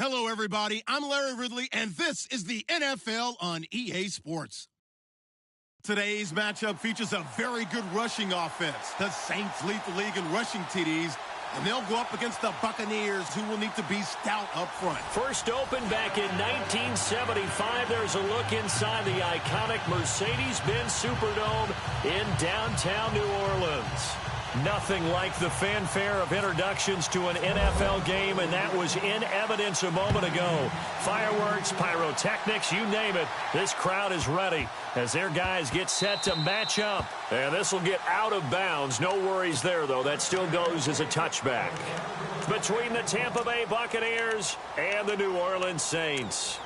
Hello, everybody. I'm Larry Ridley, and this is the NFL on EA Sports. Today's matchup features a very good rushing offense. The Saints lead the league in rushing TDs, and they'll go up against the Buccaneers, who will need to be stout up front. First opened back in 1975. There's a look inside the iconic Mercedes-Benz Superdome in downtown New Orleans. Nothing like the fanfare of introductions to an NFL game, and that was in evidence a moment ago. Fireworks, pyrotechnics, you name it. This crowd is ready as their guys get set to match up. And this will get out of bounds. No worries there, though. That still goes as a touchback. Between the Tampa Bay Buccaneers and the New Orleans Saints.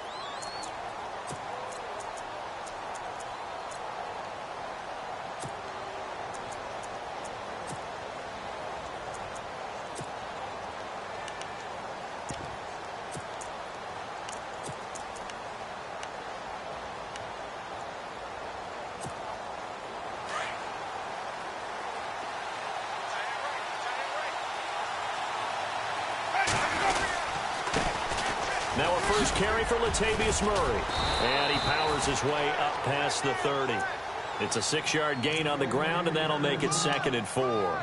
Now a first carry for Latavius Murray. And he powers his way up past the 30. It's a 6-yard gain on the ground, and that'll make it 2nd and 4.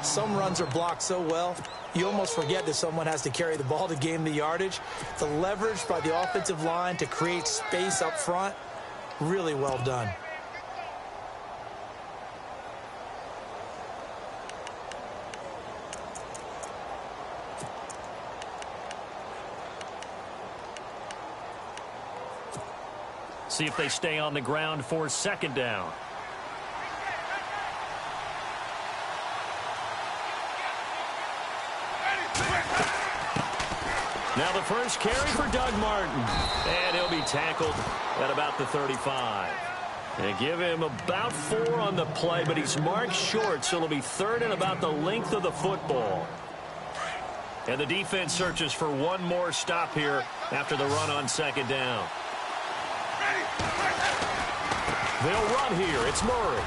Some runs are blocked so well, you almost forget that someone has to carry the ball to gain the yardage. The leverage by the offensive line to create space up front, really well done. See if they stay on the ground for 2nd down. Now the first carry for Doug Martin. And he'll be tackled at about the 35. They give him about 4 on the play, but he's marked short, so it'll be 3rd and about the length of the football. And the defense searches for one more stop here after the run on 2nd down. They'll run here. It's Murray.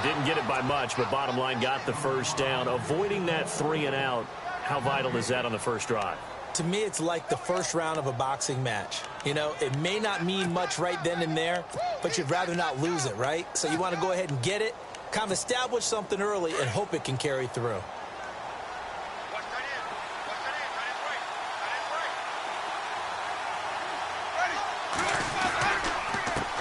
Didn't get it by much, but bottom line got the first down. Avoiding that 3 and out. How vital is that on the first drive? To me, it's like the first round of a boxing match. You know, it may not mean much right then and there, but you'd rather not lose it, right? So you want to go ahead and get it, kind of establish something early, and hope it can carry through.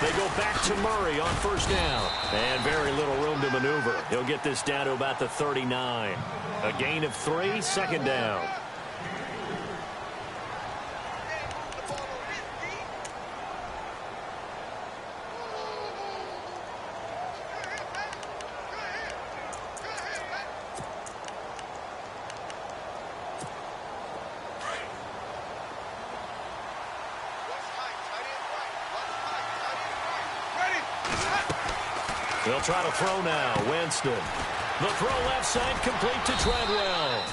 They go back to Murray on first down. And very little room to maneuver. He'll get this down to about the 39. A gain of 3, 2nd down. They'll try to throw now. Winston. The throw left side complete to Treadwell.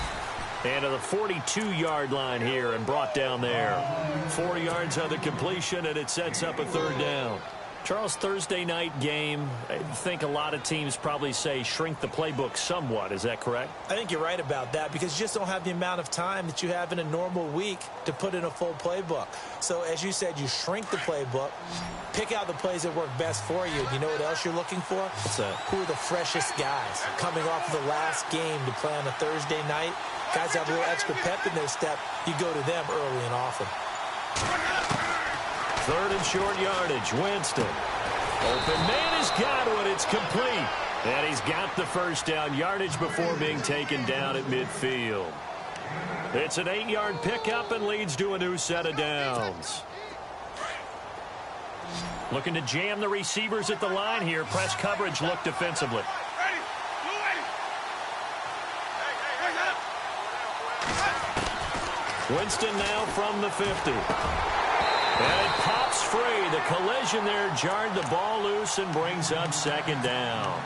And to the 42-yard line here and brought down there. 4 yards on the completion, and it sets up a 3rd down. Charles, Thursday night game, I think a lot of teams probably say shrink the playbook somewhat. Is that correct? I think you're right about that because you just don't have the amount of time that you have in a normal week to put in a full playbook. So, as you said, you shrink the playbook, pick out the plays that work best for you. You know what else you're looking for? What's that? Who are the freshest guys coming off of the last game to play on a Thursday night? Guys have a little extra pep in their step. You go to them early and often. 3rd and short yardage. Winston. Open man has got one. It's complete. And he's got the first down. Yardage before being taken down at midfield. It's an 8-yard pickup and leads to a new set of downs. Looking to jam the receivers at the line here. Press coverage look defensively. Winston now from the 50. And it pops free. The collision there jarred the ball loose and brings up 2nd down.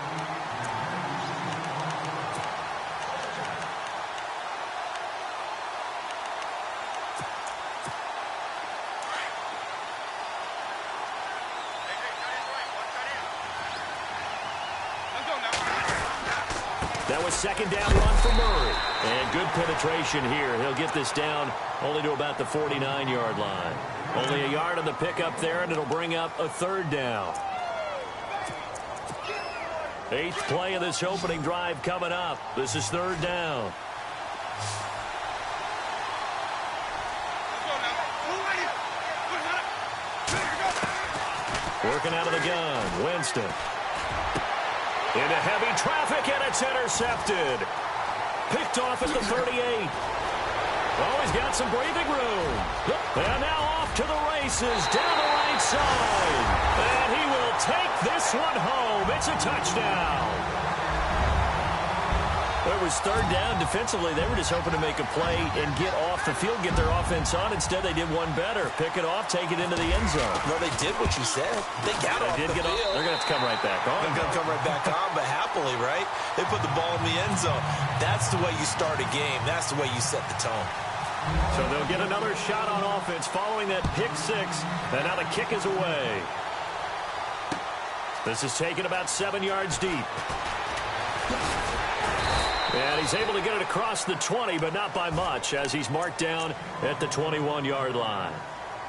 That was 2nd down run for Murray. And good penetration here. He'll get this down only to about the 49-yard line. Only a yard on the pickup there, and it'll bring up a third down. 8th play of this opening drive coming up. This is third down. Working out of the gun, Winston. Into heavy traffic, and it's intercepted. Picked off at the 38. Oh, he's got some breathing room. And now off to the races down the right side. And he will take this one home. It's a touchdown. It was third down. Defensively, they were just hoping to make a play and get off the field, get their offense on. Instead, they did one better. Pick it off, take it into the end zone. Well, they did what you said. They got off the field. They're going to have to come right back on. They're going to come right back on, but happily, right? They put the ball in the end zone. That's the way you start a game. That's the way you set the tone. So they'll get another shot on offense following that pick six. And now the kick is away. This is taken about 7 yards deep. And he's able to get it across the 20, but not by much, as he's marked down at the 21-yard line.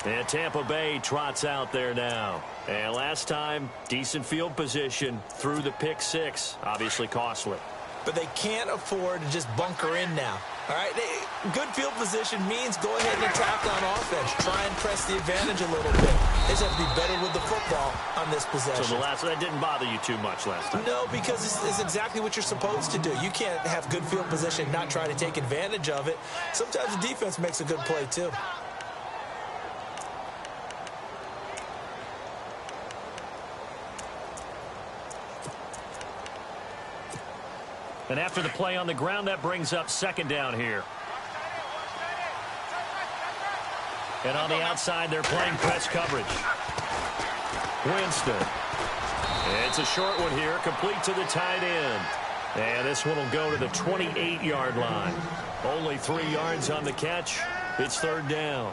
And Tampa Bay trots out there now. And last time, decent field position through the pick six. Obviously costly. But they can't afford to just bunker in now. All right, good field position means go ahead and attack on offense. Try and press the advantage a little bit. They just have to be better with the football on this possession. So that didn't bother you too much last time? No, because it's exactly what you're supposed to do. You can't have good field position and not try to take advantage of it. Sometimes the defense makes a good play, too. And after the play on the ground, that brings up second down here. And on the outside, they're playing press coverage. Winston. It's a short one here, complete to the tight end. And this one will go to the 28-yard line. Only 3 yards on the catch. It's third down.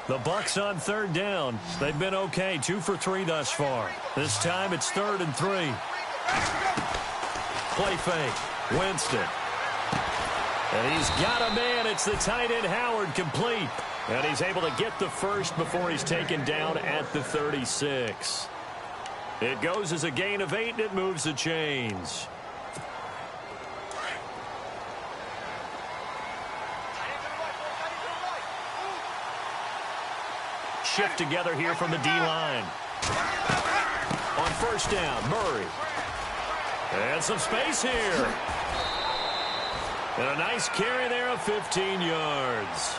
The Bucs on third down. They've been okay, 2 for 3 thus far. This time it's 3rd and 3. Play fake. Winston. And he's got a man. It's the tight end Howard, complete. And he's able to get the first before he's taken down at the 36. It goes as a gain of 8, and it moves the chains. Shift together here from the D-line. On first down, Murray. And some space here. And a nice carry there of 15 yards.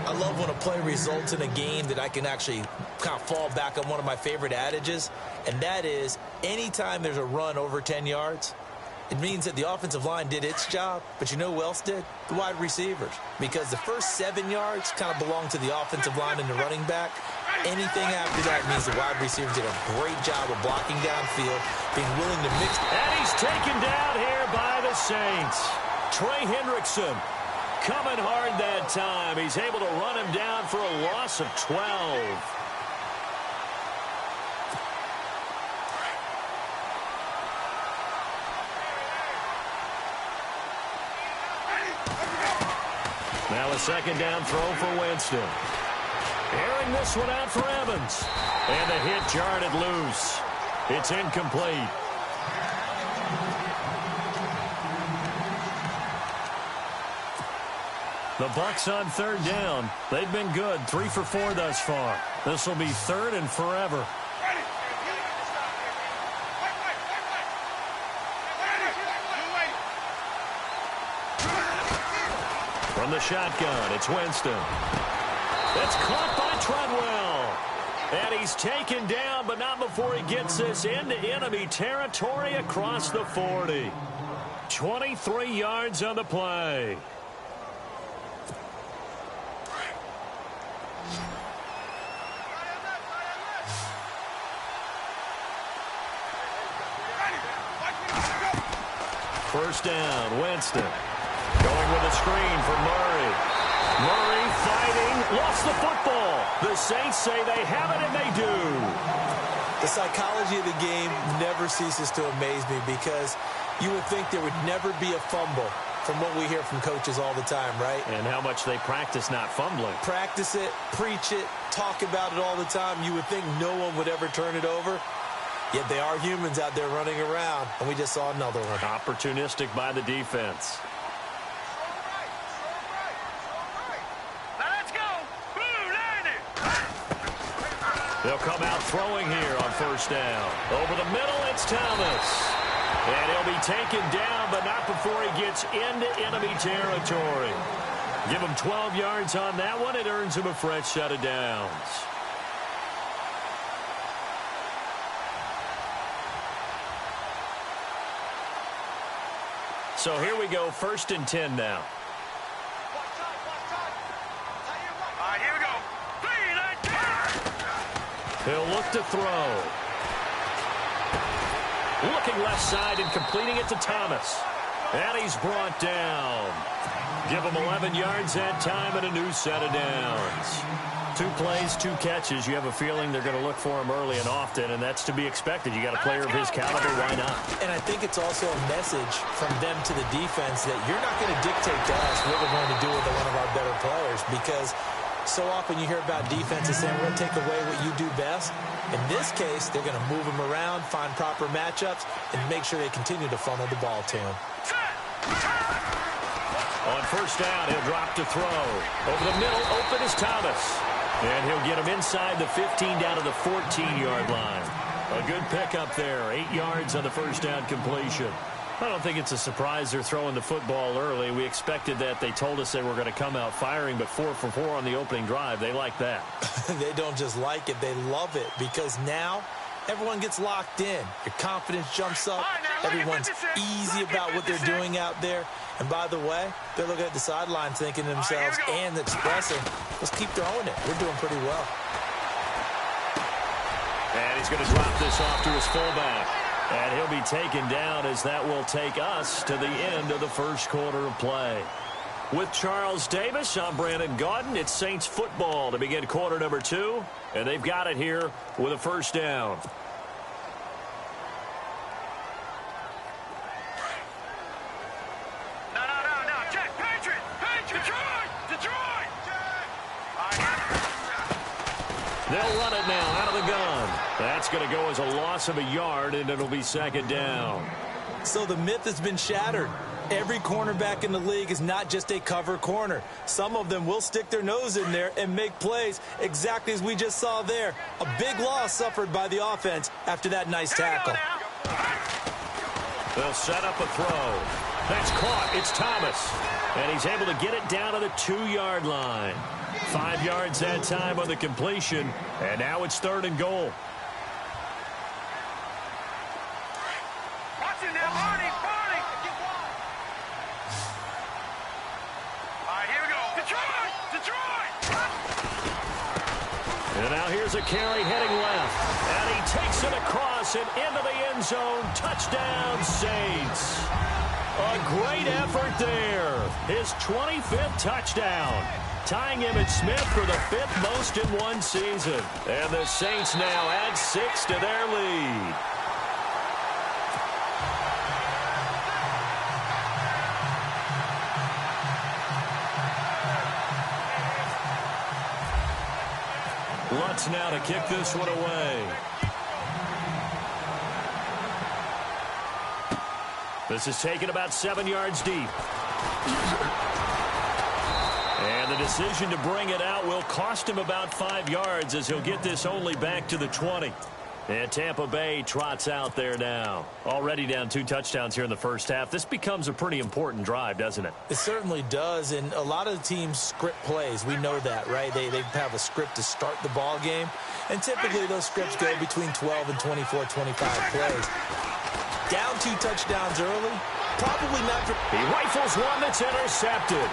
I love when a play results in a game that I can actually kind of fall back on one of my favorite adages, and that is anytime there's a run over 10 yards, it means that the offensive line did its job, but you know who else did? The wide receivers. Because the first 7 yards kind of belong to the offensive line and the running back. Anything after that means the wide receivers did a great job of blocking downfield, being willing to mix. And he's taken down here by the Saints. Trey Hendrickson coming hard that time. He's able to run him down for a loss of 12. Now a second down throw for Winston. Airing this one out for Evans. And the hit jarred it loose. It's incomplete. The Bucs on third down. They've been good, 3 for 4 thus far. This will be 3rd and forever. From the shotgun, it's Winston. It's caught by Treadwell. And he's taken down, but not before he gets this into enemy territory across the 40. 23 yards on the play. First down, Winston. Going with a screen for Murray. Murray fighting, lost the football. The Saints say they have it, and they do. The psychology of the game never ceases to amaze me because you would think there would never be a fumble from what we hear from coaches all the time, right? And how much they practice not fumbling. Practice it, preach it, talk about it all the time. You would think no one would ever turn it over. Yet they are humans out there running around, and we just saw another one. Opportunistic by the defense. They'll come out throwing here on first down. Over the middle, it's Thomas. And he'll be taken down, but not before he gets into enemy territory. Give him 12 yards on that one. It earns him a fresh set of downs. So here we go, 1st and 10 now. Here we go. He'll look to throw. Looking left side and completing it to Thomas. And he's brought down. Give him 11 yards that time and a new set of downs. 2 plays, 2 catches. You have a feeling they're going to look for him early and often, and that's to be expected. You got a player of his caliber, why not? And I think it's also a message from them to the defense that you're not going to dictate to us what we're going to do with one of our better players, because so often you hear about defenses saying, we're going to take away what you do best. In this case, they're going to move him around, find proper matchups, and make sure they continue to funnel the ball to him. On first down, he'll drop to throw. Over the middle, open is Thomas. And he'll get him inside the 15 down to the 14-yard line. A good pickup there, 8 yards on the first down completion. I don't think it's a surprise they're throwing the football early. We expected that. They told us they were going to come out firing, but 4 for 4 on the opening drive. They like that. They don't just like it, they love it, because now everyone gets locked in. Your confidence jumps up. Everyone's easy about what they're doing out there. And by the way, they're looking at the sidelines thinking to themselves and expressing, let's keep throwing it. We're doing pretty well. And he's going to drop this off to his fullback. And he'll be taken down as that will take us to the end of the first quarter of play. With Charles Davis, I'm Brandon Gaudin. It's Saints football to begin quarter number 2. And they've got it here with a first down. No. Check. Patriot. Detroit. They'll run it now out of the gun. That's going to go as a loss of a yard, and it'll be second down. So the myth has been shattered. Every cornerback in the league is not just a cover corner. Some of them will stick their nose in there and make plays exactly as we just saw there. A big loss suffered by the offense after that nice tackle. They'll set up a throw. That's caught. It's Thomas. And he's able to get it down to the 2-yard line. 5 yards that time on the completion. And now it's 3rd and goal. Watch it now, Barney. Here we go. Detroit. And now here's a carry heading left. And he takes it across and into the end zone. Touchdown, Saints. A great effort there. His 25th touchdown. Tying him and Smith for the 5th most in one season. And the Saints now add 6 to their lead. Lutz now to kick this one away. This is taken about 7 yards deep. And the decision to bring it out will cost him about 5 yards as he'll get this only back to the 20. And Tampa Bay trots out there now. Already down 2 touchdowns here in the first half. This becomes a pretty important drive, doesn't it? It certainly does, and a lot of the teams script plays. We know that, right? They have a script to start the ball game, and typically those scripts go between 12 and 24, 25 plays. Down 2 touchdowns early, probably not. He rifles one that's intercepted.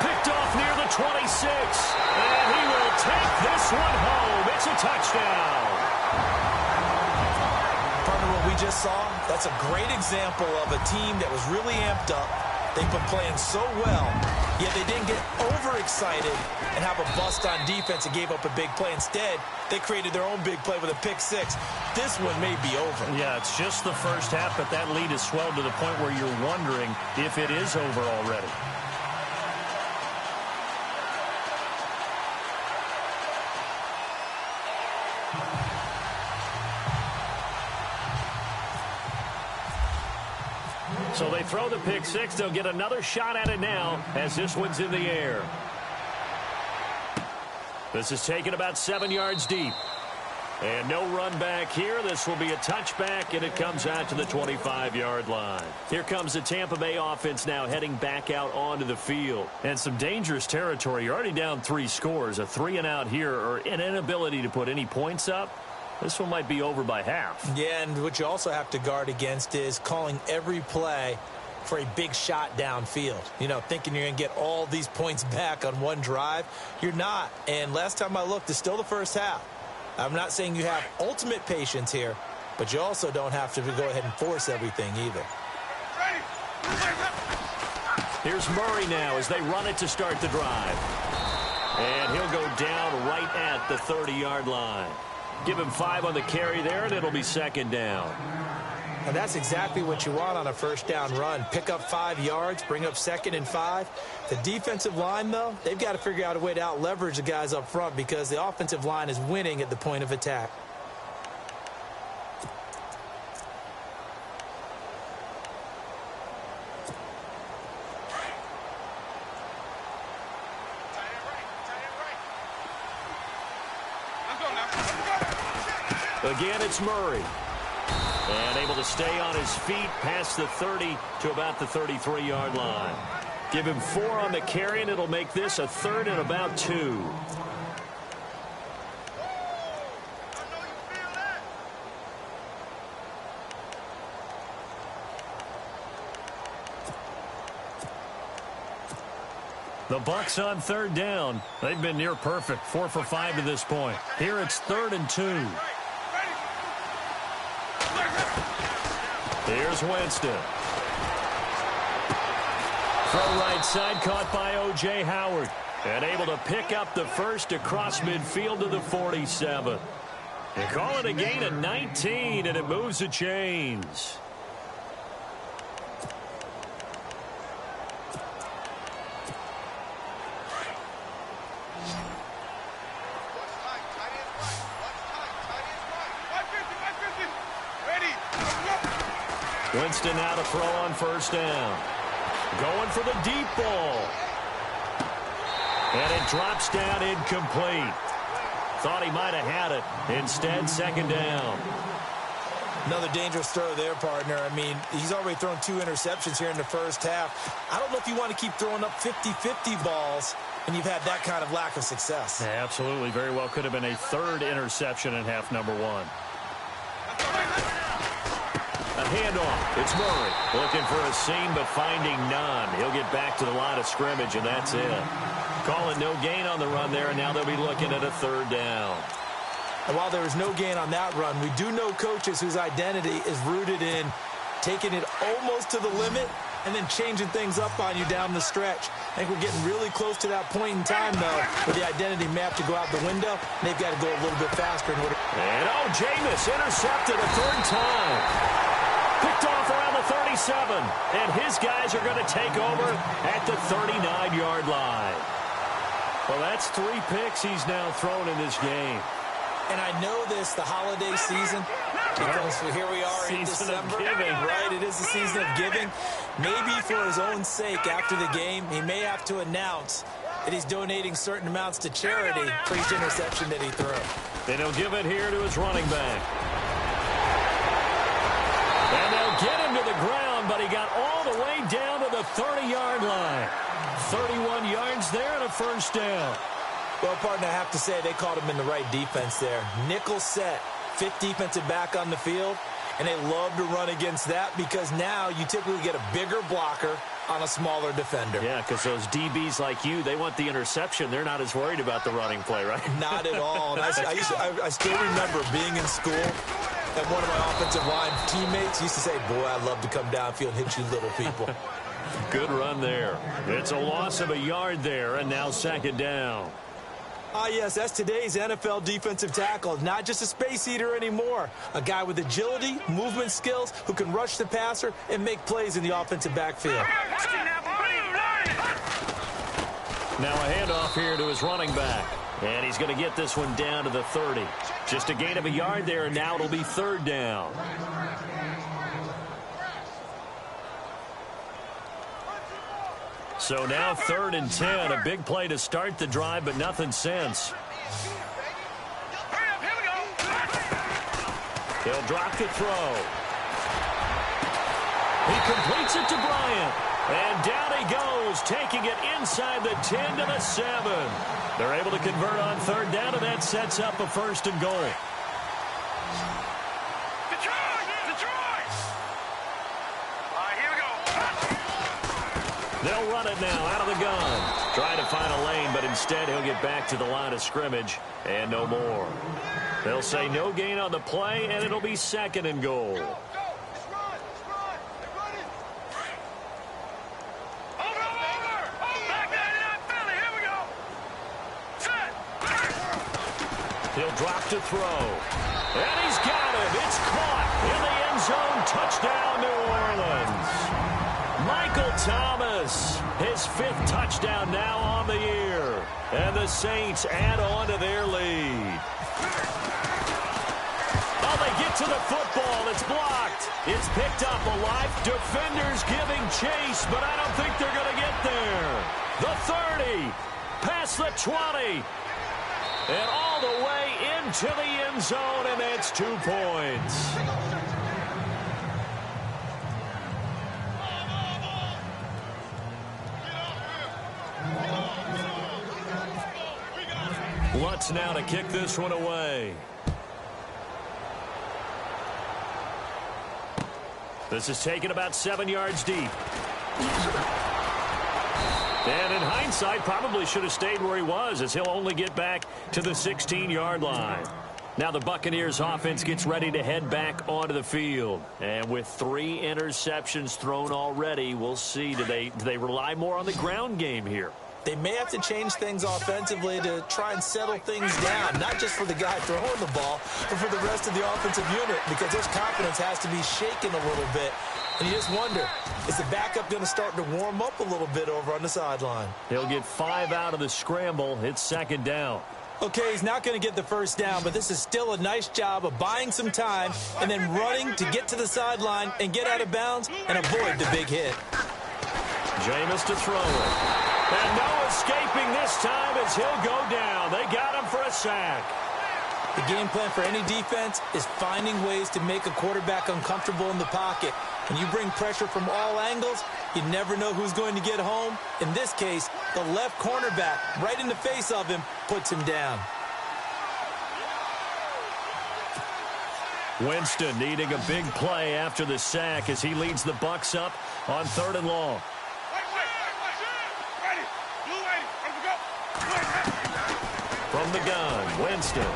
Picked off near the 26, and he will take this one home. It's a touchdown. Partner, what we just saw, that's a great example of a team that was really amped up, They've been playing so well, yet they didn't get overexcited and have a bust on defense and gave up a big play. Instead, they created their own big play with a pick six. This one may be over. Yeah, it's just the first half, but that lead has swelled to the point where you're wondering if it is over already. So they throw the pick six. They'll get another shot at it now as this one's in the air. This is taken about 7 yards deep. And no run back here. This will be a touchback, and it comes out to the 25-yard line. Here comes the Tampa Bay offense now heading back out onto the field. And some dangerous territory. You're already down 3 scores. A 3-and-out here or an inability to put any points up. This one might be over by half. Yeah, and what you also have to guard against is calling every play for a big shot downfield. You know, thinking you're going to get all these points back on one drive. You're not. And last time I looked, it's still the first half. I'm not saying you have ultimate patience here, but you also don't have to go ahead and force everything either. Here's Murray now as they run it to start the drive. And he'll go down right at the 30-yard line. Give him 5 on the carry there, and it'll be second down. And that's exactly what you want on a first down run. Pick up 5 yards, bring up 2nd and 5. The defensive line, though, they've got to figure out a way to out-leverage the guys up front because the offensive line is winning at the point of attack. Again, it's Murray. And able to stay on his feet past the 30 to about the 33-yard line. Give him 4 on the carry, and it'll make this a 3rd and about 2. The Bucs on 3rd down. They've been near perfect, 4 for 5 to this point. Here it's 3rd and 2. Here's Winston. Throw right side, caught by O.J. Howard. And able to pick up the first across midfield to the 47. They call it a gain of 19, and it moves the chains. Winston now to throw on first down. Going for the deep ball. And it drops down incomplete. Thought he might have had it. Instead, second down. Another dangerous throw there, partner. I mean, he's already thrown 2 interceptions here in the first half. I don't know if you want to keep throwing up 50-50 balls when you've had that kind of lack of success. Yeah, absolutely. Very well could have been a 3rd interception in half number 1. A handoff. It's Murray. Looking for a seam, but finding none. He'll get back to the line of scrimmage, and that's it. Calling no gain on the run there, and now they'll be looking at a 3rd down. And while there was no gain on that run, we do know coaches whose identity is rooted in taking it almost to the limit and then changing things up on you down the stretch. I think we're getting really close to that point in time, though, where the identity map to go out the window, and they've got to go a little bit faster in order. And, Jameis intercepted a 3rd time. Picked off around the 37, and his guys are going to take over at the 39-yard line. Well, that's 3 picks he's now thrown in this game. And I know this, the holiday season, because here we are in December, right? It is the season of giving. Maybe for his own sake, after the game, he may have to announce that he's donating certain amounts to charity for each interception that he threw. And he'll give it here to his running back. And they'll get him to the ground, but he got all the way down to the 30-yard line. 31 yards there and a first down. Well, partner, I have to say they called him in the right defense there. Nickel set, 5th defensive back on the field, and they love to run against that because now you typically get a bigger blocker on a smaller defender. Yeah, because those DBs like you, they want the interception. They're not as worried about the running play, right? Not at all. And I still remember being in school, and one of my offensive line teammates used to say, boy, I'd love to come downfield and hit you little people. Good run there. It's a loss of a yard there, and now second down. Ah, yes, that's today's NFL defensive tackle. Not just a space eater anymore. A guy with agility, movement skills, who can rush the passer and make plays in the offensive backfield. Now a handoff here to his running back. And he's going to get this one down to the 30. Just a gain of a yard there, and now it'll be third down. So now 3rd and 10. A big play to start the drive, but nothing since. He'll drop the throw. He completes it to Bryant. And down he goes, taking it inside the 10 to the 7. They're able to convert on third down, and that sets up a 1st and goal. Detroit! Here we go. They'll run it now out of the gun. Trying to find a lane, but instead he'll get back to the line of scrimmage and no more. They'll say no gain on the play, and it'll be 2nd and goal. He'll drop to throw. And he's got it. It's caught in the end zone. Touchdown, New Orleans. Michael Thomas, his 5th touchdown now on the year. And the Saints add on to their lead. Oh, they get to the football. It's blocked. It's picked up alive. Defenders giving chase, but I don't think they're going to get there. The 30, past the 20. And all the way into the end zone, and that's 2 points. Lutz now to kick this one away. This is taken about 7 yards deep. And in hindsight, probably should have stayed where he was, as he'll only get back to the 16-yard line. Now the Buccaneers offense gets ready to head back onto the field. And with 3 interceptions thrown already, we'll see. Do they rely more on the ground game here? They may have to change things offensively to try and settle things down, not just for the guy throwing the ball, but for the rest of the offensive unit, because his confidence has to be shaken a little bit. And you just wonder, is the backup going to start to warm up a little bit over on the sideline? He'll get 5 out of the scramble. It's 2nd down. Okay, he's not going to get the 1st down, but this is still a nice job of buying some time and then running to get to the sideline and get out of bounds and avoid the big hit. Jameis to throw it. And no escaping this time as he'll go down. They got him for a sack. The game plan for any defense is finding ways to make a quarterback uncomfortable in the pocket. When you bring pressure from all angles, you never know who's going to get home. In this case, the left cornerback, right in the face of him, puts him down. Winston needing a big play after the sack as he leads the Bucs up on 3rd and long. From the gun, Winston.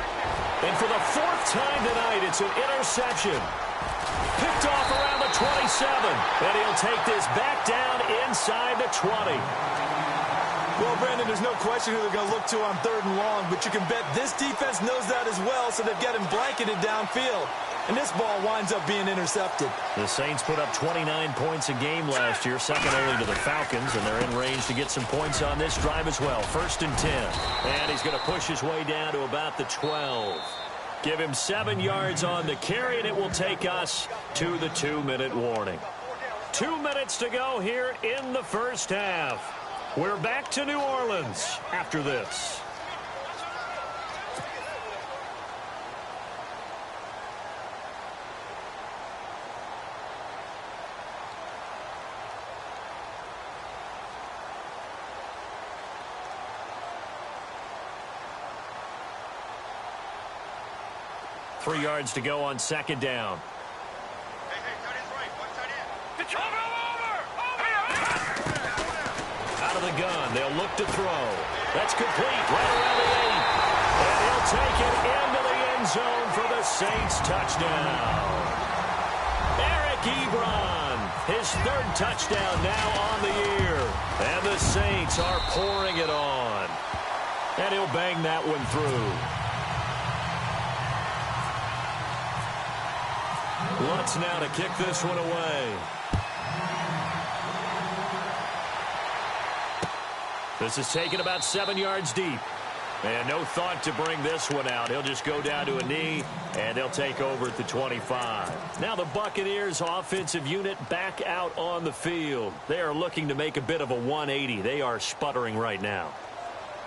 And for the 4th time tonight, it's an interception. Picked off around the 27. And he'll take this back down inside the 20. Well, Brandon, there's no question who they're going to look to on 3rd and long, but you can bet this defense knows that as well, so they've got him blanketed downfield. And this ball winds up being intercepted. The Saints put up 29 points a game last year, second only to the Falcons, and they're in range to get some points on this drive as well. 1st and 10. And he's going to push his way down to about the 12. Give him 7 yards on the carry, and it will take us to the 2-minute warning. 2 minutes to go here in the first half. We're back to New Orleans after this. Three yards to go on 2nd down. Out of the gun, they'll look to throw. That's complete right around the 8. And he'll take it into the end zone for the Saints touchdown. Eric Ebron His third touchdown now on the year. And the Saints are pouring it on. And he'll bang that one through. Lutz now to kick this one away. This is taken about 7 yards deep. And no thought to bring this one out. He'll just go down to a knee, and they'll take over at the 25. Now the Buccaneers offensive unit back out on the field. They are looking to make a bit of a 180. They are sputtering right now.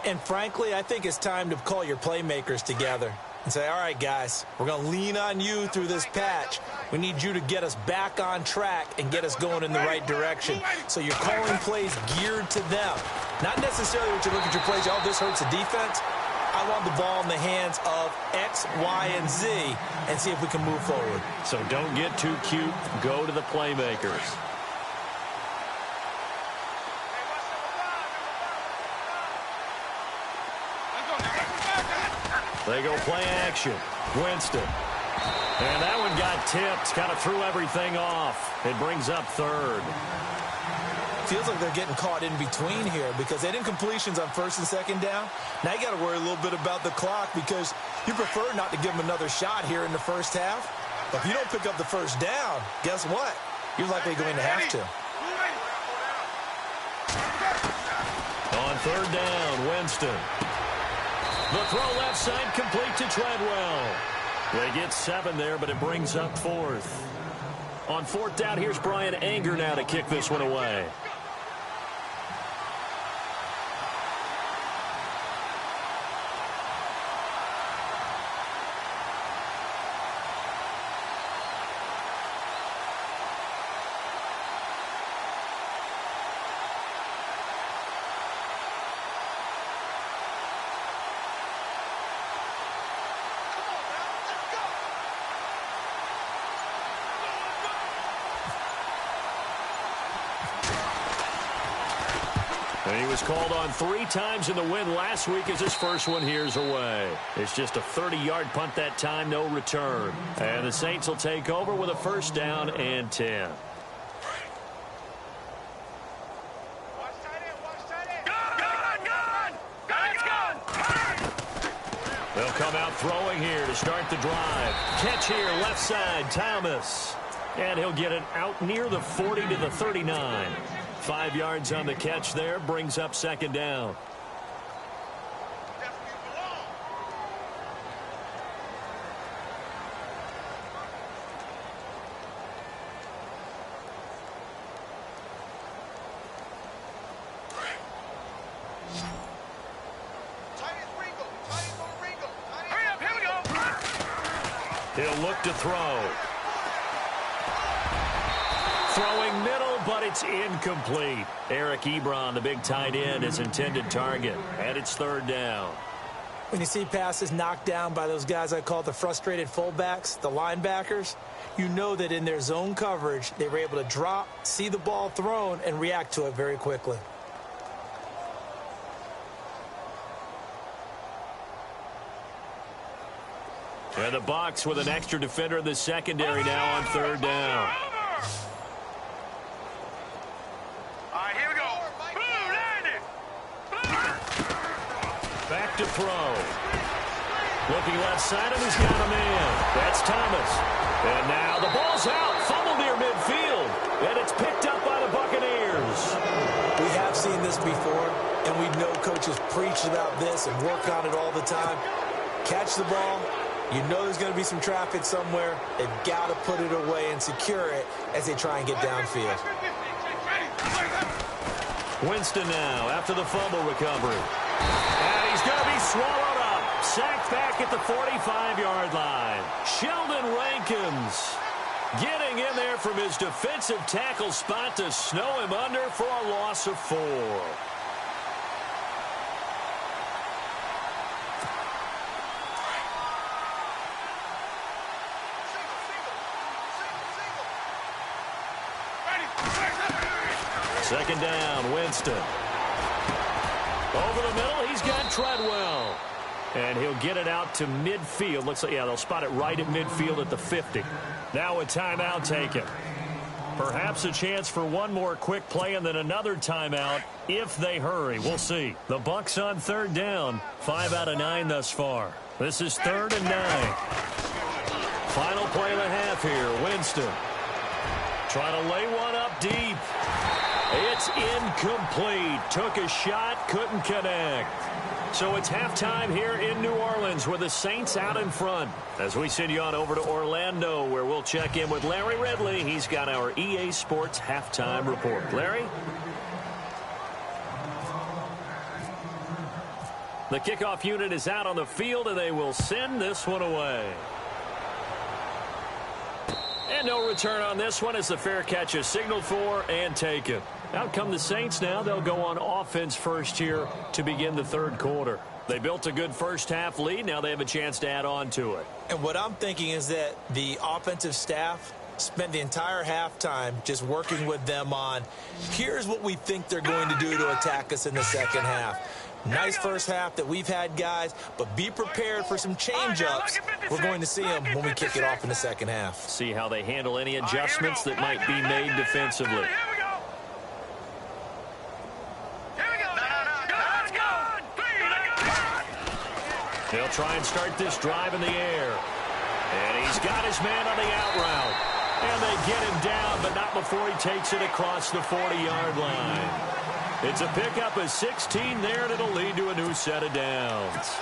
And frankly, I think it's time to call your playmakers together and say, all right, guys, we're going to lean on you through this patch. We need you to get us back on track and get us going in the right direction. So you're calling plays geared to them. Not necessarily what you look at your plays, oh, this hurts the defense. I want the ball in the hands of X, Y, and Z and see if we can move forward. So don't get too cute. Go to the playmakers. They go play action. Winston. And that one got tipped. Kind of threw everything off. It brings up third. Feels like they're getting caught in between here because they didn't completions on first and second down. Now you got to worry a little bit about the clock because you prefer not to give them another shot here in the first half. But if you don't pick up the first down, guess what? You're likely going to have to. On third down, Winston. The throw left side complete to Treadwell. They get 7 there, but it brings up fourth. On fourth down, here's Brian Anger now to kick this one away. And he was called on 3 times in the win last week as his first one here's away. It's just a 30-yard punt that time, no return. And the Saints will take over with a first down and 10. They'll come out throwing here to start the drive. Catch here, left side, Thomas. And he'll get it out near the 40 to the 39. 5 yards on the catch there, brings up second down. He'll look to throw. Throwing middle, but it's incomplete. Eric Ebron, the big tight end, his intended target. And it's third down. When you see passes knocked down by those guys I call the frustrated fullbacks, the linebackers, you know that in their zone coverage, they were able to drop, see the ball thrown, and react to it very quickly. And the Bucs with an extra defender in the secondary now on third down. Back to throw. Looking left side, and he's got a man. That's Thomas. And now the ball's out. Fumble near midfield. And it's picked up by the Buccaneers. We have seen this before, and we know coaches preach about this and work on it all the time. Catch the ball. You know there's going to be some traffic somewhere. They've got to put it away and secure it as they try and get downfield. Winston now after the fumble recovery. And he's going to be swallowed up. Sacked back at the 45-yard line. Sheldon Rankins getting in there from his defensive tackle spot to snow him under for a loss of 4. Second down, Winston. Over the middle, he's got Treadwell. And he'll get it out to midfield. Looks like, yeah, they'll spot it right at midfield at the 50. Now a timeout taken. Perhaps a chance for one more quick play and then another timeout if they hurry. We'll see. The Bucs on third down. 5 out of 9 thus far. This is 3rd and 9. Final play of the half here. Winston trying to lay one up deep. It's incomplete. Took a shot, couldn't connect. So it's halftime here in New Orleans with the Saints out in front. As we send you on over to Orlando, where we'll check in with Larry Ridley. He's got our EA Sports halftime report. Larry? The kickoff unit is out on the field, and they will send this one away. And no return on this one as the fair catch is signaled for and taken. Out come the Saints now. They'll go on offense first here to begin the third quarter. They built a good first-half lead. Now they have a chance to add on to it. And what I'm thinking is that the offensive staff spent the entire halftime just working with them on, here's what we think they're going to do to attack us in the second half. Nice first half that we've had, guys, but be prepared for some change-ups. We're going to see them when we kick it off in the second half. See how they handle any adjustments that might be made defensively. They'll try and start this drive in the air. And he's got his man on the out route. And they get him down, but not before he takes it across the 40-yard line. It's a pickup of 16 there, and it'll lead to a new set of downs.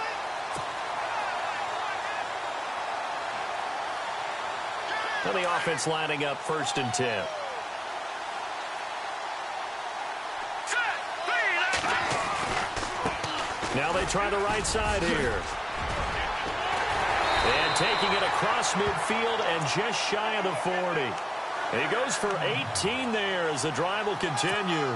And the offense lining up 1st and 10. Now they try the right side here. And taking it across midfield and just shy of the 40. He goes for 18 there as the drive will continue.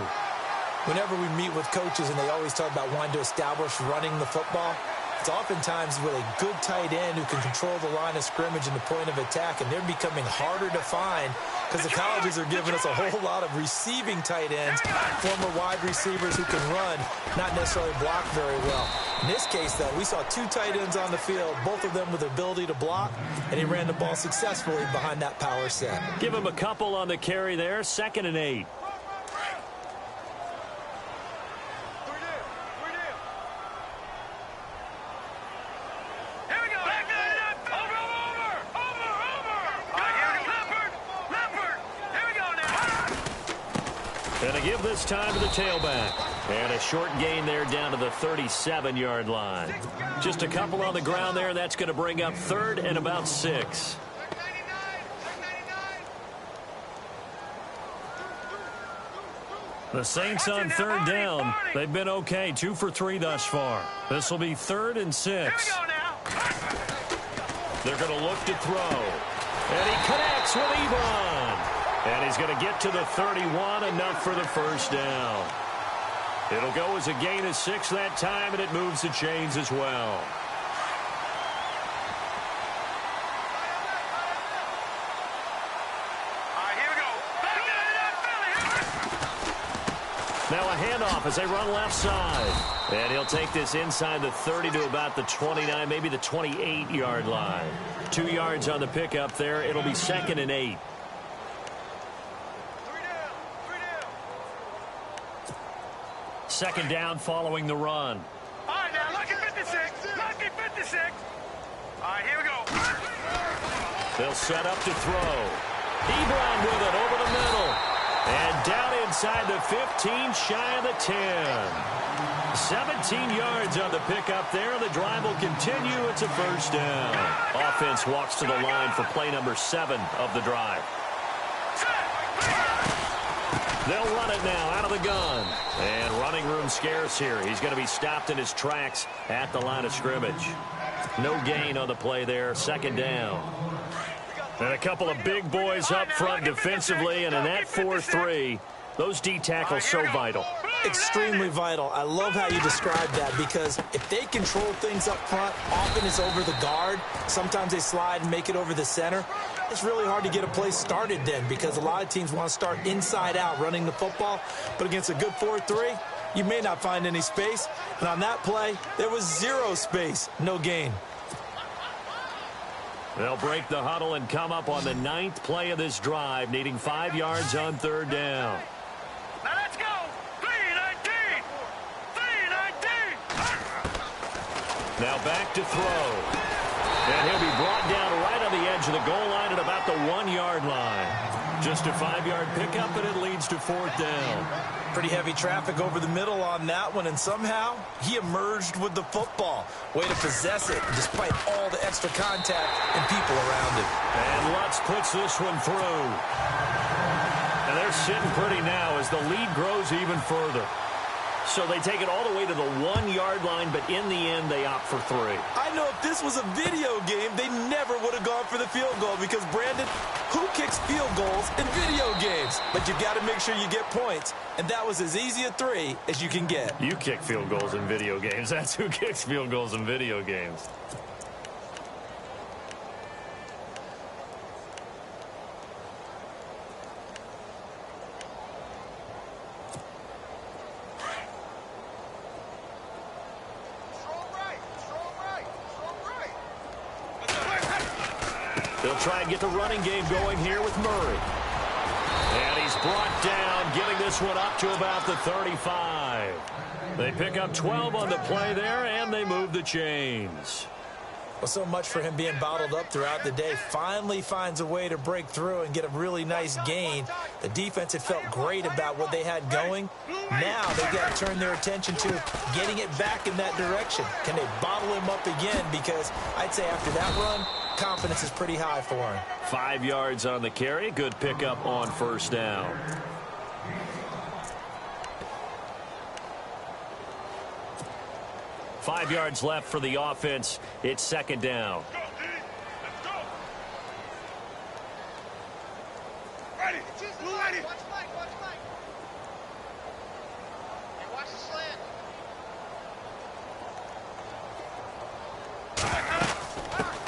Whenever we meet with coaches and they always talk about wanting to establish running the football, it's oftentimes with a good tight end who can control the line of scrimmage and the point of attack, and they're becoming harder to find because the colleges are giving us a whole lot of receiving tight ends, former wide receivers who can run, not necessarily block very well. In this case, though, we saw 2 tight ends on the field, both of them with the ability to block, and he ran the ball successfully behind that power set. Give him a couple on the carry there, 2nd and 8. And a give this time to the tailback. And a short gain there down to the 37-yard line. Just a couple on the ground there, and that's going to bring up 3rd and about 6. The Saints on 3rd down. They've been okay, 2 for 3 thus far. This will be 3rd and 6. They're going to look to throw. And he connects with Ebron. And he's going to get to the 31, enough for the first down. It'll go as a gain of 6 that time, and it moves the chains as well. Now a handoff as they run left side. And he'll take this inside the 30 to about the 29, maybe the 28-yard line. 2 yards on the pickup there. It'll be 2nd and 8. Second down following the run. All right, now, lucky 56. Lucky 56. All right, here we go. They'll set up to throw. Ebron with it over the middle. And down inside the 15, shy of the 10. 17 yards on the pickup there. The drive will continue. It's a first down. Offense walks to the line for play number 7 of the drive. They'll run it now out of the gun. And running room scarce here. He's going to be stopped in his tracks at the line of scrimmage. No gain on the play there. Second down. And a couple of big boys up front defensively. And in that 4-3, those D tackles so vital. Extremely vital. I love how you described that, because if they control things up front, often it's over the guard. Sometimes they slide and make it over the center. It's really hard to get a play started then, because a lot of teams want to start inside out running the football. But against a good 4-3, you may not find any space. And on that play, there was 0 space, no gain. They'll break the huddle and come up on the 9th play of this drive, needing 5 yards on 3rd down. Now let's go. 3-19. 3-19. Now back to throw. And he'll be brought down right on the edge of the goal line at about the 1-yard line. Just a 5-yard pickup, and it leads to 4th down. Pretty heavy traffic over the middle on that one, and somehow he emerged with the football. Way to possess it, despite all the extra contact and people around him. And Lutz puts this one through. And they're sitting pretty now as the lead grows even further. So they take it all the way to the 1-yard line, but in the end, they opt for 3. I know if this was a video game, they never would have gone for the field goal because, Brandon, who kicks field goals in video games? But you've got to make sure you get points, and that was as easy a 3 as you can get. You kick field goals in video games. That's who kicks field goals in video games. They'll try and get the running game going here with Murray. And he's brought down, getting this one up to about the 35. They pick up 12 on the play there, and they move the chains. Well, so much for him being bottled up throughout the day. Finally finds a way to break through and get a really nice gain. The defense had felt great about what they had going. Now they've got to turn their attention to getting it back in that direction. Can they bottle him up again? Because I'd say after that run, confidence is pretty high for him. 5 yards on the carry. Good pickup on 1st down. Five yards left for the offense. It's 2nd down. Let's go. Ready. Ready. Watch Mike. Watch Mike. Hey, watch the slant.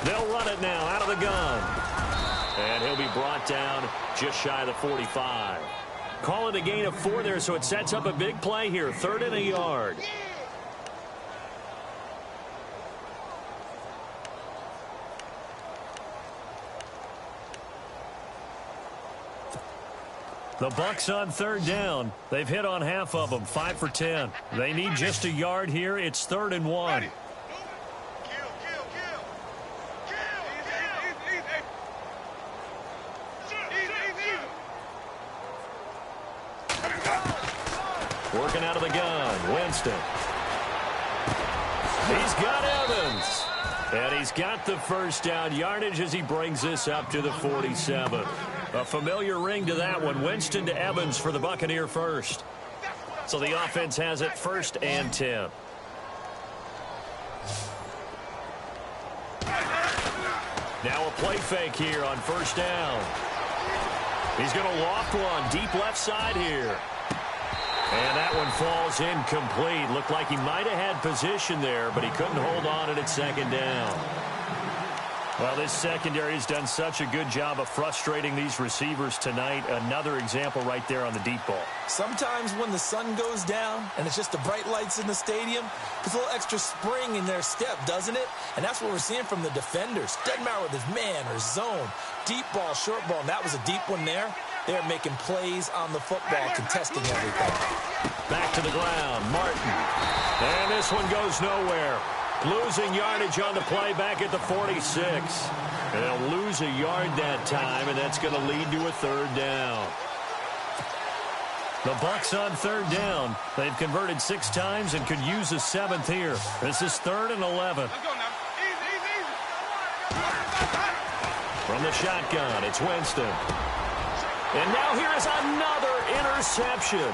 They'll run it now out of the gun. And he'll be brought down just shy of the 45. Call it a gain of 4 there, so it sets up a big play here. 3rd and a yard. The Bucs on 3rd down. They've hit on half of them, 5 for 10. They need just a yard here. It's 3rd and 1. Working out of the gun, Winston. He's got Evans. And he's got the 1st down yardage as he brings this up to the 47. A familiar ring to that one. Winston to Evans for the Buccaneer first. So the offense has it 1st and 10. Now a play fake here on 1st down. He's going to loft one deep left side here. And that one falls incomplete. Looked like he might have had position there, but he couldn't hold on and it's 2nd down. Well, this secondary has done such a good job of frustrating these receivers tonight. Another example right there on the deep ball. Sometimes when the sun goes down and it's just the bright lights in the stadium, there's a little extra spring in their step, doesn't it? And that's what we're seeing from the defenders. Doesn't matter whether it's man or zone, deep ball, short ball, and that was a deep one there. They're making plays on the football, contesting everything. Back to the ground, Martin. And this one goes nowhere. Losing yardage on the play back at the 46. And they'll lose a yard that time, and that's going to lead to a 3rd down. The Bucs on 3rd down. They've converted 6 times and could use a 7th here. This is 3rd and 11. From the shotgun, it's Winston. And now here is another interception.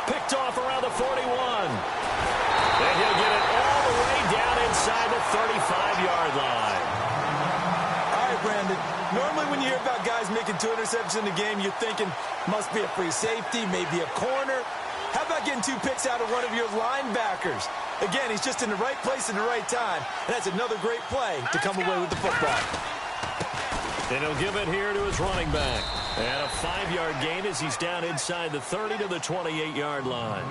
Picked off around the 41. And he'll get it all the way down inside the 35-yard line. All right, Brandon. Normally when you hear about guys making 2 interceptions in a game, you're thinking must be a free safety, maybe a corner. How about getting 2 picks out of one of your linebackers? Again, he's just in the right place at the right time. And that's another great play to come away with the football. And he'll give it here to his running back. And a 5-yard gain as he's down inside the 30 to the 28-yard line.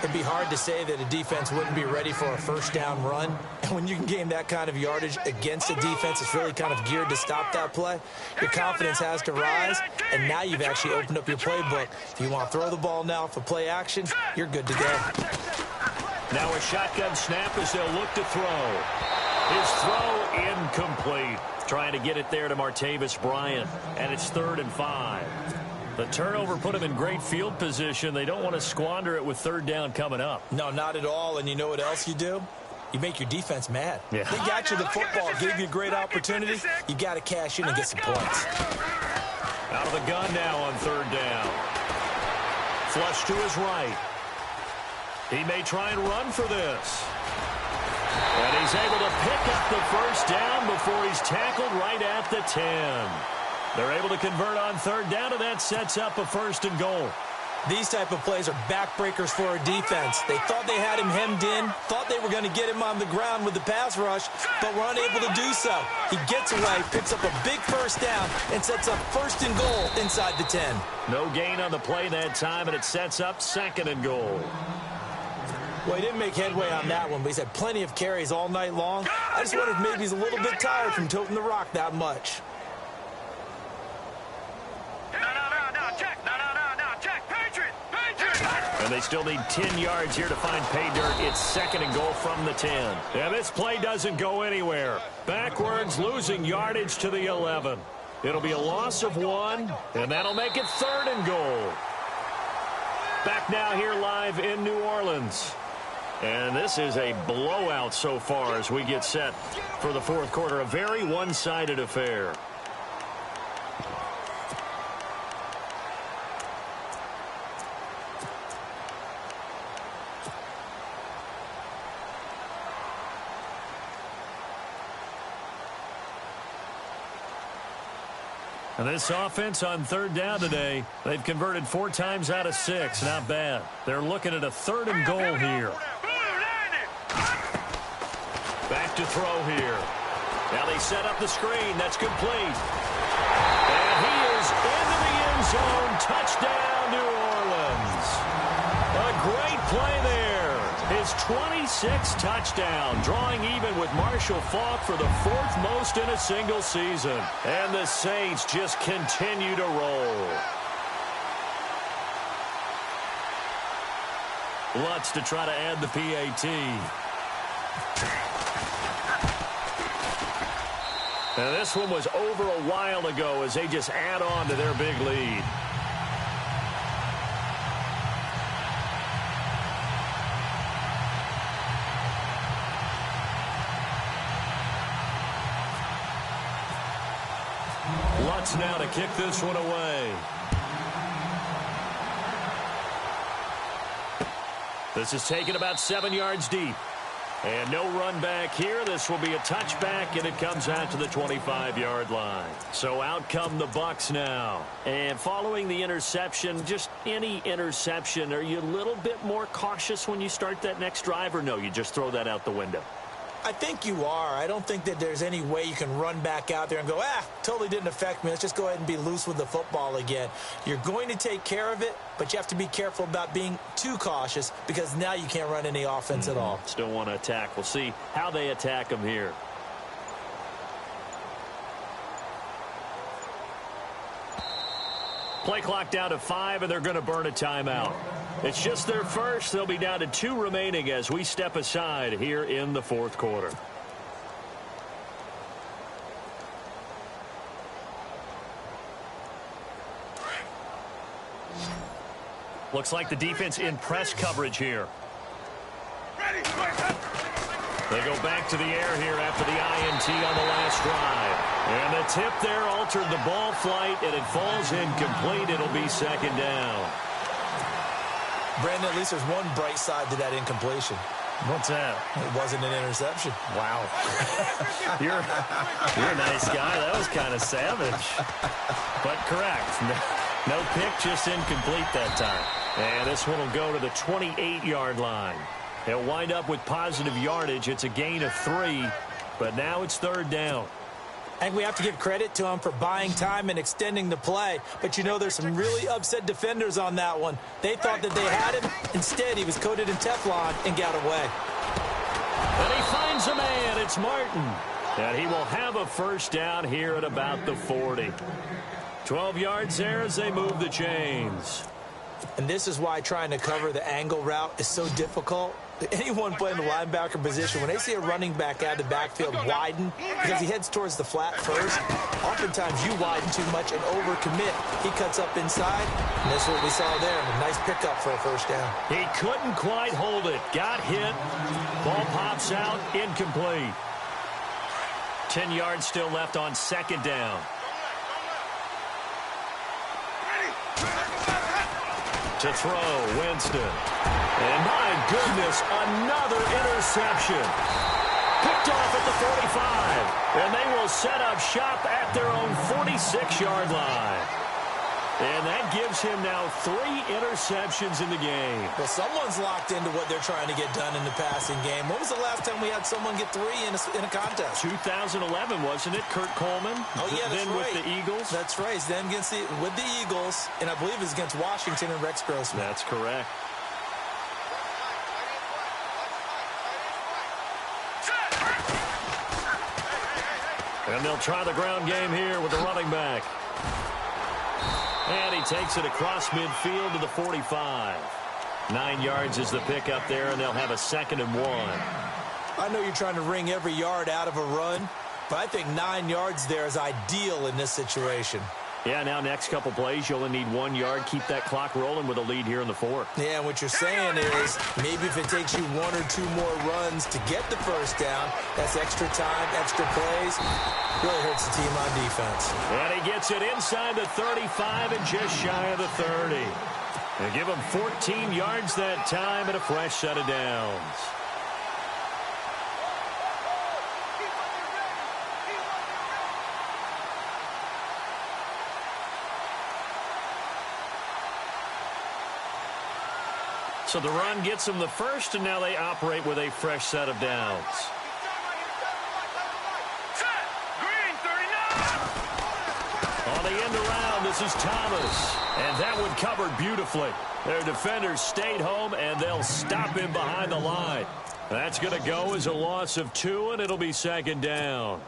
It'd be hard to say that a defense wouldn't be ready for a first down run. And when you can gain that kind of yardage against a defense that's really kind of geared to stop that play, your confidence has to rise, and now you've actually opened up your playbook. If you want to throw the ball now for play action, you're good to go. Now a shotgun snap as they'll look to throw. His throw incomplete. Trying to get it there to Martavis Bryant, and it's 3rd and 5. The turnover put him in great field position. They don't want to squander it with 3rd down coming up. No, not at all. And you know what else you do? You make your defense mad. Yeah. They got you the football, gave you a great opportunity. You got to cash in and get some points. Out of the gun now on 3rd down. Flush to his right. He may try and run for this. And he's able to pick up the first down before he's tackled right at the 10. They're able to convert on 3rd down, and that sets up a 1st and goal. These type of plays are backbreakers for a defense. They thought they had him hemmed in, thought they were going to get him on the ground with the pass rush, but were unable to do so. He gets away, picks up a big first down, and sets up 1st and goal inside the 10. No gain on the play that time, and it sets up 2nd and goal. Well, he didn't make headway on that one, but he's had plenty of carries all night long. I just wonder if maybe he's a little bit tired from toting the rock that much. And they still need 10 yards here to find pay dirt. It's 2nd and goal from the 10. And this play doesn't go anywhere. Backwards, losing yardage to the 11. It'll be a loss of 1, and that'll make it 3rd and goal. Back now here live in New Orleans. And this is a blowout so far as we get set for the 4th quarter. A very one-sided affair. And this offense on 3rd down today, they've converted 4 times out of 6. Not bad. They're looking at a 3rd and goal here. Back to throw here. Now they set up the screen. That's complete. And he is into the end zone. Touchdown, New Orleans. A great play there. His 26th touchdown, drawing even with Marshall Faulk for the 4th most in a single season. And the Saints just continue to roll. Lutz to try to add the PAT. Now this one was over a while ago as they just add on to their big lead. Lutz now to kick this one away. This is taken about 7 yards deep. And no run back here. This will be a touchback, and it comes out to the 25-yard line. So out come the Bucs now. And following the interception, just any interception, are you a little bit more cautious when you start that next drive, or no, you just throw that out the window? I think you are. I don't think that there's any way you can run back out there and go, totally didn't affect me. Let's just go ahead and be loose with the football again. You're going to take care of it, but you have to be careful about being too cautious because now you can't run any offense at all. Still want to attack. We'll see how they attack them here. Play clock down to 5, and they're going to burn a timeout. It's just their first. They'll be down to 2 remaining as we step aside here in the 4th quarter. Looks like the defense in press coverage here. They go back to the air here after the INT on the last drive. And the tip there altered the ball flight, and it falls incomplete. It'll be 2nd down. Brandon, at least there's one bright side to that incompletion. What's that? It wasn't an interception. Wow. You're a nice guy. That was kind of savage. But correct. No pick, just incomplete that time. And this one will go to the 28-yard line. They'll wind up with positive yardage. It's a gain of 3, but now it's 3rd down. I think we have to give credit to him for buying time and extending the play. But, you know, there's some really upset defenders on that one. They thought that they had him. Instead, he was coated in Teflon and got away. And he finds a man. It's Martin. And he will have a first down here at about the 40. 12 yards there as they move the chains. And this is why trying to cover the angle route is so difficult. Anyone playing the linebacker position, when they see a running back out of the backfield widen because he heads towards the flat first, oftentimes you widen too much and overcommit. He cuts up inside, and that's what we saw there. A nice pickup for a first down. He couldn't quite hold it. Got hit. Ball pops out. Incomplete. 10 yards still left on second down. To throw, Winston. And my goodness, another interception. Picked off at the 45. And they will set up shop at their own 46-yard line. And that gives him now 3 interceptions in the game. Well, someone's locked into what they're trying to get done in the passing game. When was the last time we had someone get 3 in a contest? 2011, wasn't it? Kurt Coleman. Oh, yeah, that's then right. With the Eagles. That's right. Then with the Eagles, and I believe it was against Washington and Rex Grossman. That's correct. And they'll try the ground game here with the running back. And he takes it across midfield to the 45. 9 yards is the pickup there, and they'll have a 2nd and 1. I know you're trying to wring every yard out of a run, but I think 9 yards there is ideal in this situation. Yeah, now next couple plays, you only need 1 yard. Keep that clock rolling with a lead here in the 4th. Yeah, and what you're saying is maybe if it takes you 1 or 2 more runs to get the first down, that's extra time, extra plays. Really hurts the team on defense. And he gets it inside the 35 and just shy of the 30. They give him 14 yards that time and a fresh set of downs. So the run gets them the first, and now they operate with a fresh set of downs. On the end around, this is Thomas. And that one covered beautifully. Their defenders stayed home, and they'll stop him behind the line. That's going to go as a loss of 2, and it'll be 2nd down.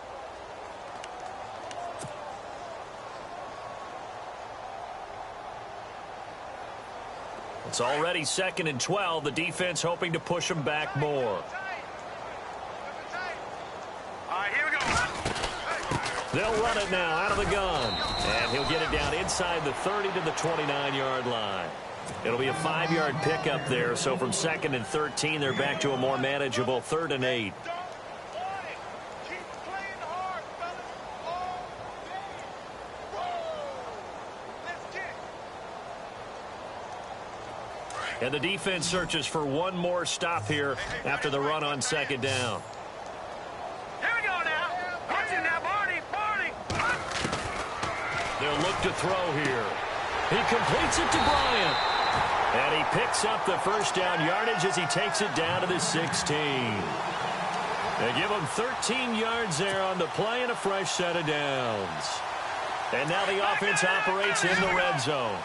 It's already 2nd and 12. The defense hoping to push them back more. All right, here we go. They'll run it now out of the gun. And he'll get it down inside the 30 to the 29-yard line. It'll be a 5-yard pickup there. So from 2nd and 13, they're back to a more manageable 3rd and 8. And the defense searches for one more stop here after the run on 2nd down. Here we go now. Watch it now, Barney. They'll look to throw here. He completes it to Bryant. And he picks up the first down yardage as he takes it down to the 16. They give him 13 yards there on the play and a fresh set of downs. And now the offense operates in the red zone.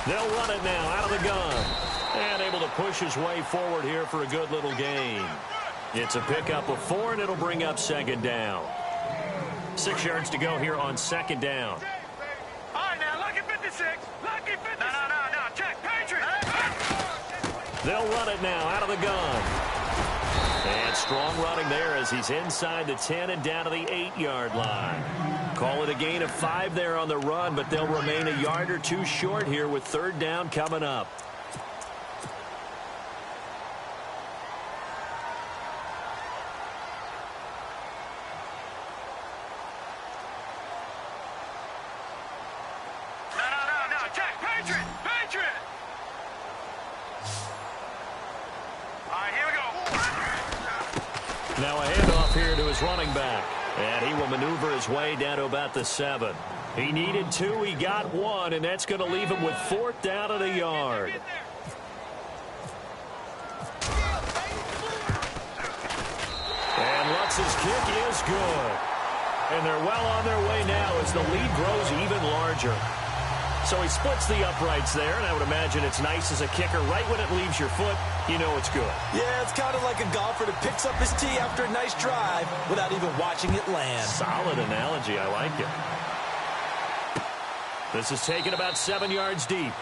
They'll run it now out of the gun. And able to push his way forward here for a good little gain. It's a pickup of 4, and it'll bring up 2nd down. 6 yards to go here on 2nd down. All right, now, lucky 56. Lucky 56. No. Check. Patriot. They'll run it now out of the gun. And strong running there as he's inside the 10 and down to the 8-yard line. Call it a gain of 5 there on the run, but they'll remain a yard or 2 short here with 3rd down coming up. No. Check. Patriot. All right, here we go. Now a handoff here to his running back. And he will maneuver his way down to about the 7. He needed 2, he got 1, and that's going to leave him with 4th down and a yard. And Lutz's kick is good. And they're well on their way now as the lead grows even larger. So he splits the uprights there, and I would imagine it's nice as a kicker. Right when it leaves your foot, you know it's good. Yeah, it's kind of like a golfer that picks up his tee after a nice drive without even watching it land. Solid analogy. I like it. This is taken about 7 yards deep.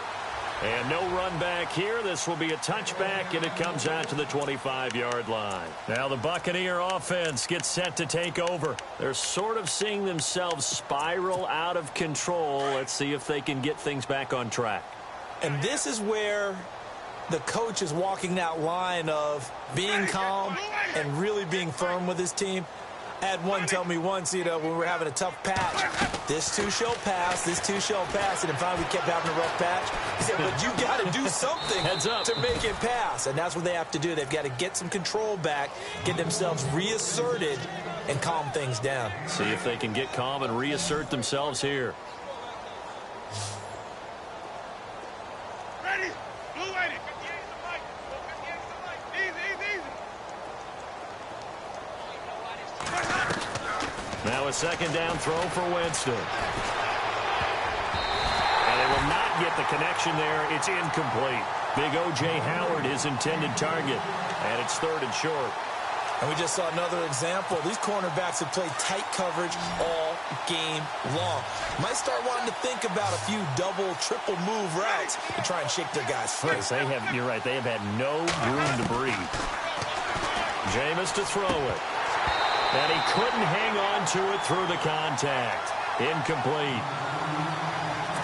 And no run back here. This will be a touchback, and it comes out to the 25-yard line. Now the Buccaneer offense gets set to take over. They're sort of seeing themselves spiral out of control. Let's see if they can get things back on track. And this is where the coach is walking that line of being calm and really being firm with his team. I had one tell me once, when we were having a tough patch, this too shall pass, this too shall pass, and then finally we kept having a rough patch. He said, but you got to do something to make it pass, and that's what they have to do. They've got to get some control back, get themselves reasserted, and calm things down. See if they can get calm and reassert themselves here. Ready? Blue ready. Easy. Now a 2nd down throw for Winston. And they will not get the connection there. It's incomplete. Big O.J. Howard, his intended target. And it's 3rd and short. And we just saw another example. These cornerbacks have played tight coverage all game long. Might start wanting to think about a few double, triple move routes to try and shake their guys free. Yes, you're right. They have had no room to breathe. Jameis to throw it. And he couldn't hang on to it through the contact. Incomplete.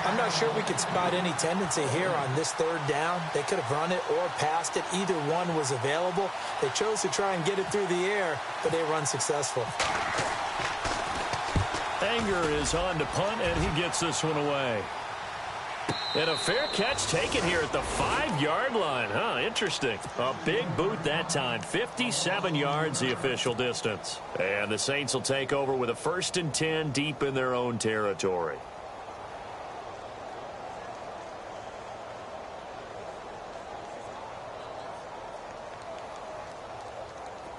I'm not sure we could spot any tendency here on this 3rd down. They could have run it or passed it. Either one was available. They chose to try and get it through the air, but they run successful. Anger is on to punt, and he gets this one away. And a fair catch taken here at the 5-yard line. Interesting. A big boot that time. 57 yards the official distance. And the Saints will take over with a 1st and 10 deep in their own territory.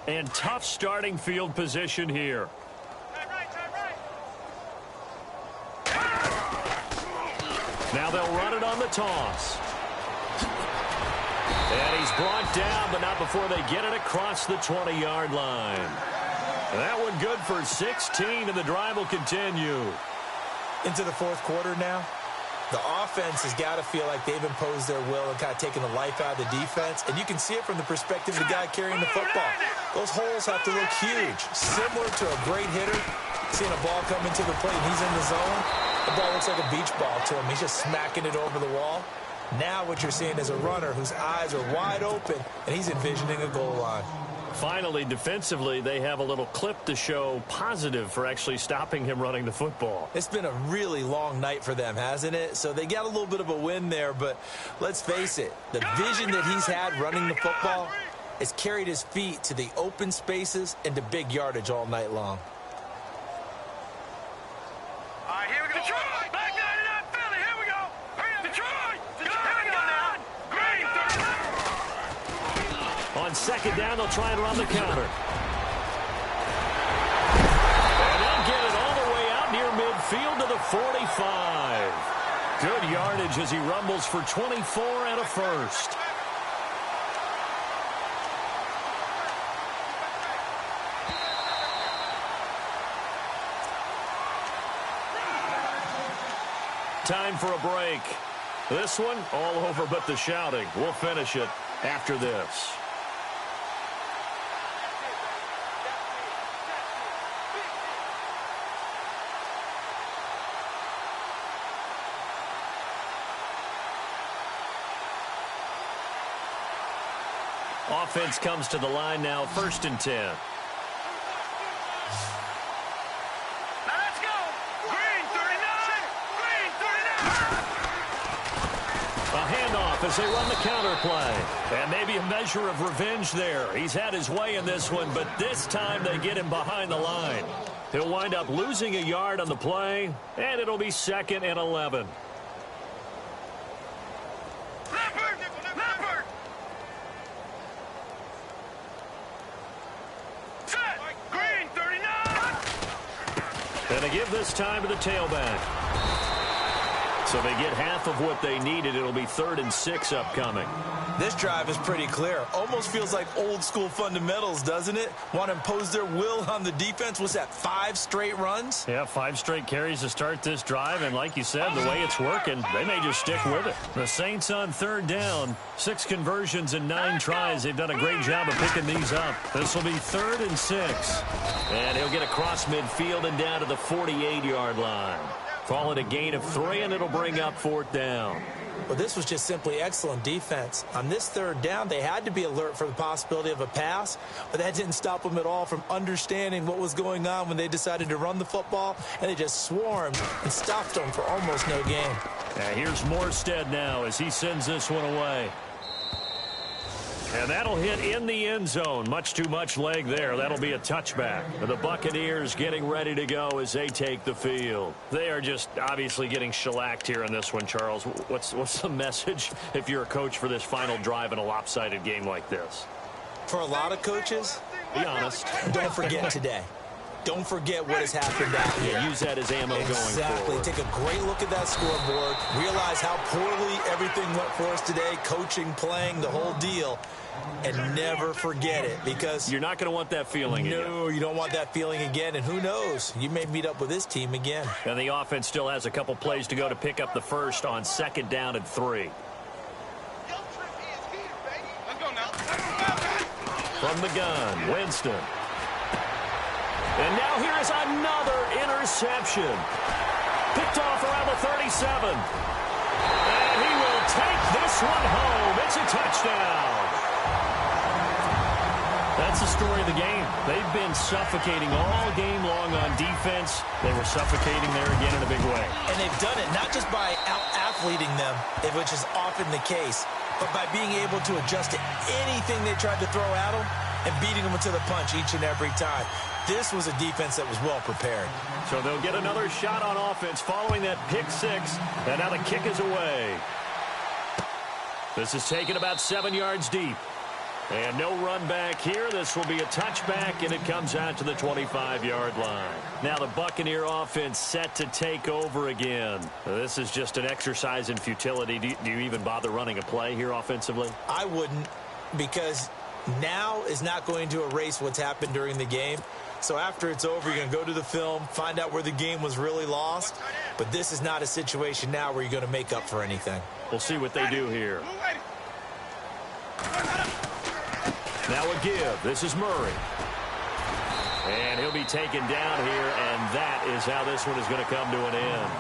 And tough starting field position here. Now they'll run it on the toss. And he's brought down, but not before they get it across the 20-yard line. And that one good for 16, and the drive will continue. Into the 4th quarter now. The offense has got to feel like they've imposed their will and kind of taken the life out of the defense. And you can see it from the perspective of the guy carrying the football. Those holes have to look huge. Similar to a great hitter, seeing a ball come into the plate and he's in the zone. The ball looks like a beach ball to him. He's just smacking it over the wall. Now what you're seeing is a runner whose eyes are wide open, and he's envisioning a goal line. Finally, defensively, they have a little clip to show positive for actually stopping him running the football. It's been a really long night for them, hasn't it? So they got a little bit of a win there, but let's face it, the vision that he's had running the football has carried his feet to the open spaces and to big yardage all night long. All right, here we go. Detroit! Back 99 Philly, here we go. Detroit! Here we go now. Green, 30. On 2nd down, they'll try and run the counter. And they'll get it all the way out near midfield to the 45. Good yardage as he rumbles for 24 and a 1st. Time for a break. This one, all over but the shouting. We'll finish it after this. Offense comes to the line now, 1st and 10. As they run the counter play. And maybe a measure of revenge there. He's had his way in this one, but this time they get him behind the line. He'll wind up losing a yard on the play, and it'll be 2nd and 11. Leopard! Set! Green, 39! And they give this time to the tailback. So they get half of what they needed. It'll be 3rd and 6 upcoming. This drive is pretty clear. Almost feels like old school fundamentals, doesn't it? Want to impose their will on the defense. What's that, 5 straight runs? Yeah, 5 straight carries to start this drive. And like you said, the way it's working, they may just stick with it. The Saints on 3rd down. 6 conversions and 9 tries. They've done a great job of picking these up. This will be 3rd and 6. And he'll get across midfield and down to the 48-yard line. Call it a gain of 3, and it'll bring up 4th down. Well, this was just simply excellent defense. On this 3rd down, they had to be alert for the possibility of a pass, but that didn't stop them at all from understanding what was going on when they decided to run the football, and they just swarmed and stopped them for almost no gain. Here's Morstead now as he sends this one away. And that'll hit in the end zone. Much too much leg there. That'll be a touchback. The Buccaneers getting ready to go as they take the field. They are just obviously getting shellacked here in this one, Charles. What's the message if you're a coach for this final drive in a lopsided game like this? For a lot of coaches, be honest. Don't forget today. Don't forget what has happened out here. Yeah, use that as ammo going forward. Exactly. Take a great look at that scoreboard. Realize how poorly everything went for us today. Coaching, playing, the whole deal. And never forget it, because you're not going to want that feeling again. No, you don't want that feeling again. And who knows? You may meet up with this team again. And the offense still has a couple plays to go to pick up the first on 2nd down and 3. From the gun, Winston. And now here is another interception. Picked off around the 37. And he will take this one home. It's a touchdown. That's the story of the game. They've been suffocating all game long on defense. They were suffocating there again in a big way. And they've done it not just by out-athleting them, which is often the case, but by being able to adjust to anything they tried to throw at them and beating them to the punch each and every time. This was a defense that was well prepared. So they'll get another shot on offense following that pick 6. And now the kick is away. This is taken about 7 yards deep. And no run back here. This will be a touchback, and it comes out to the 25-yard line. Now the Buccaneer offense set to take over again. This is just an exercise in futility. Do you even bother running a play here offensively? I wouldn't, because now is not going to erase what's happened during the game. So after it's over, you're going to go to the film, find out where the game was really lost. But this is not a situation now where you're going to make up for anything. We'll see what they do here. Now a give. This is Murray. And he'll be taken down here, and that is how this one is going to come to an end.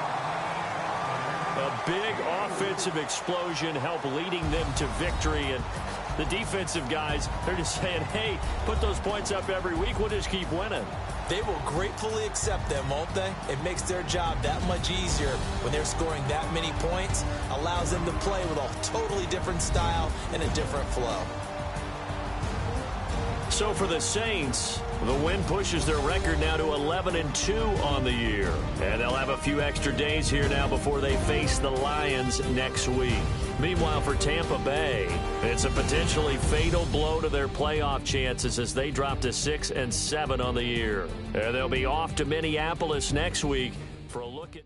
A big offensive explosion helped leading them to victory, and the defensive guys, they're just saying, hey, put those points up every week. We'll just keep winning. They will gratefully accept them, won't they? It makes their job that much easier when they're scoring that many points. Allows them to play with a totally different style and a different flow. So for the Saints, the win pushes their record now to 11-2 on the year. And they'll have a few extra days here now before they face the Lions next week. Meanwhile, for Tampa Bay, it's a potentially fatal blow to their playoff chances as they drop to 6-7 on the year. And they'll be off to Minneapolis next week for a look at